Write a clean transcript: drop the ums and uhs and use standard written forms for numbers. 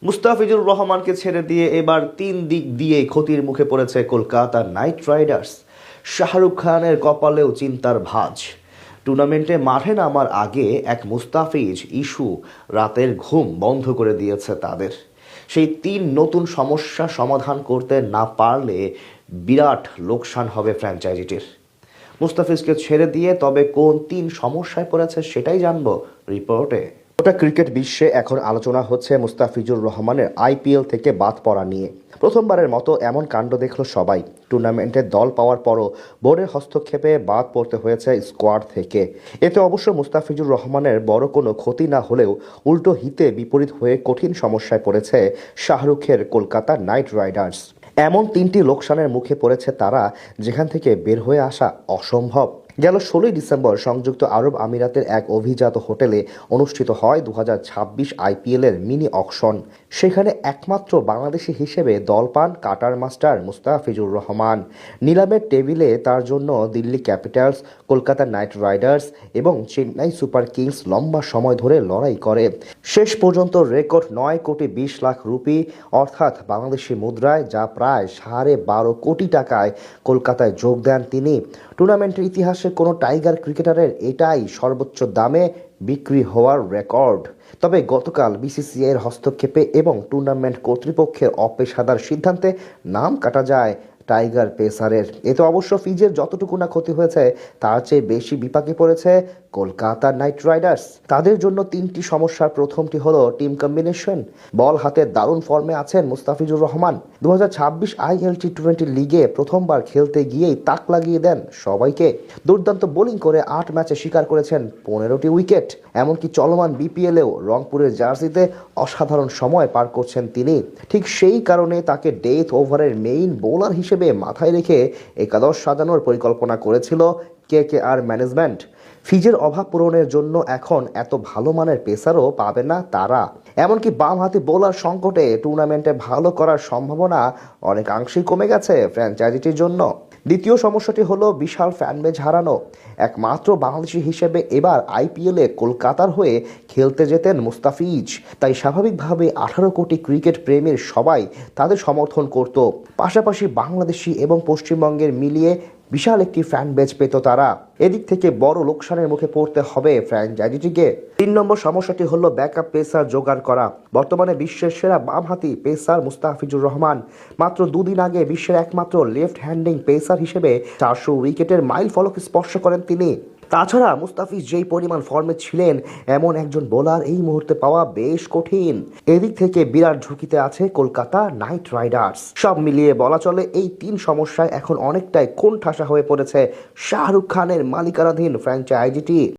মুস্তাফিজুর রহমানকে ছেড়ে দিয়ে এবার তিন দিক দিয়ে ক্ষতির মুখে পড়েছে কলকাতা নাইট রাইডার্স। শাহরুখ খানের কপালেও চিন্তার ভাঁজ। টুর্নামেন্টে মাঠে নামার আগে এক মুস্তাফিজ ইস্যু রাতের ঘুম বন্ধ করে দিয়েছে তাদের। সেই তিন নতুন সমস্যা সমাধান করতে না পারলে বিরাট লোকসান হবে ফ্র্যাঞ্চাইজিটির। মুস্তাফিজকে ছেড়ে দিয়ে তবে কোন তিন সমস্যায় পড়েছে সেটাই জানবো রিপোর্টে। গোটা ক্রিকেট বিশ্বে এখন আলোচনা হচ্ছে মুস্তাফিজুর রহমানের আইপিএল থেকে বাদ পড়া নিয়ে। প্রথমবারের মতো এমন কাণ্ড দেখল সবাই। টুর্নামেন্টে দল পাওয়ার পরও বোর্ডের হস্তক্ষেপে বাদ পড়তে হয়েছে স্কোয়াড থেকে। এতে অবশ্য মুস্তাফিজুর রহমানের বড় কোনো ক্ষতি না হলেও উল্টো হিতে বিপরীত হয়ে কঠিন সমস্যায় পড়েছে শাহরুখের কলকাতা নাইট রাইডার্স। এমন তিনটি লোকসানের মুখে পড়েছে তারা, যেখান থেকে বের হয়ে আসা অসম্ভব। গেল 16 ডিসেম্বর সংযুক্ত আরব আমিরাতের এক অভিজাত হোটেলে অনুষ্ঠিত হয় 2026 আইপিএলের মিনি অকশন। সেখানে একমাত্র বাংলাদেশি হিসেবে দল পান কাটার মাস্টার মুস্তাফিজুর রহমান। নিলামের টেবিলে তার জন্য Delhi Capitals, Kolkata night Riders এবং চেন্নাই সুপার কিংস লম্বা সময় ধরে লড়াই করে। শেষ পর্যন্ত রেকর্ড 9,20,00,000 রুপি অর্থাৎ বাংলাদেশি মুদ্রায়, যা প্রায় 12.5 কোটি টাকায় কলকাতায় যোগ দেন তিনি। টুর্নামেন্টের ইতিহাসে কোনো টাইগার ক্রিকেটারের এটাই সর্বোচ্চ দামে বিক্রি হওয়ার রেকর্ড। তবে গতকাল বিসিসিআই এর হস্তক্ষেপে এবং টুর্নামেন্ট কর্তৃপক্ষের অপেশাদার সিদ্ধান্তে নাম কাটা যায় টাইগার পেসারের। এতে অবশ্য ফিজের যতটুকু না ক্ষতি হয়েছে তার চেয়ে বেশি বিপাকে পড়েছে কলকাতা নাইট রাইডার্স। তাদের জন্য তিনটি সমস্যার প্রথমটি হলো টিম কম্বিনেশন। বল হাতে দারুণ ফর্মে আছেন মুস্তাফিজুর রহমান। 2026 আইএল টি20 লিগে প্রথমবার খেলতে গিয়েই তাক লাগিয়ে দেন সবাইকে। দুর্দান্ত বোলিং করে 8 ম্যাচে শিকার করেছেন 15টি উইকেট। এমনকি চলমান বিপিএলেও রংপুরের জার্সিতে অসাধারণ সময় পার করছেন তিনি। ঠিক সেই কারণে তাকে ডেথ ওভারের মেইন বোলার হিসেবে মাথায় রেখে একাদশ সাজানোর পরিকল্পনা করেছিল কেকেআর ম্যানেজমেন্ট। ফিজের অভাব পূরণের জন্য এখন এত ভালো মানের পেসারও পাবে না তারা। এমনকি বাম হাতি বোলার সংকটে টুর্নামেন্টে ভালো করার সম্ভাবনা অনেকাংশেই কমে গেছে ফ্র্যাঞ্চাইজিটির জন্য। দ্বিতীয় সমস্যাটি হলো বিশাল ফ্যানবেজ হারানো। একমাত্র বাংলাদেশি হিসেবে এবার আইপিএলে কলকাতার হয়ে খেলতে যেতেন মুস্তাফিজ, তাই স্বাভাবিকভাবে 18 কোটি ক্রিকেট প্রেমীর সবাই তাদের সমর্থন করত। পাশাপাশি বাংলাদেশি এবং পশ্চিমবঙ্গের মিলিয়ে বিশাল একটি ফ্যান বেজ পেত তারা। এদিক থেকে বড় লোকসানের মুখে পড়তে হবে ফ্র্যাঞ্চাইজিটিকে। 3 নম্বর সমস্যাটি হলো ব্যাকআপ পেসার জোগাড় করা। বর্তমানে বিশ্বের সেরা বামহাতি পেসার মুস্তাফিজুর রহমান। মাত্র 2 দিন আগে বিশ্বের একমাত্র লেফট হ্যান্ডিং পেসার হিসেবে 400 উইকেটের মাইল ফলক স্পর্শ করেন তিনি। তাছাড়া মুস্তাফিজ যেই পরিমাণ ফর্মে ছিলেন, এমন একজন বোলার এই মুহূর্তে পাওয়া বেশ কঠিন। এদিক থেকে বিরাট ঝুঁকিতে আছে কলকাতা নাইট রাইডার্স। সব মিলিয়ে বলা চলে এই 3 সমস্যায় এখন অনেকটাই কোণঠাসা হয়ে পড়েছে শাহরুখ খানের মালিকানাধীন ফ্র্যাঞ্চাইজিটি।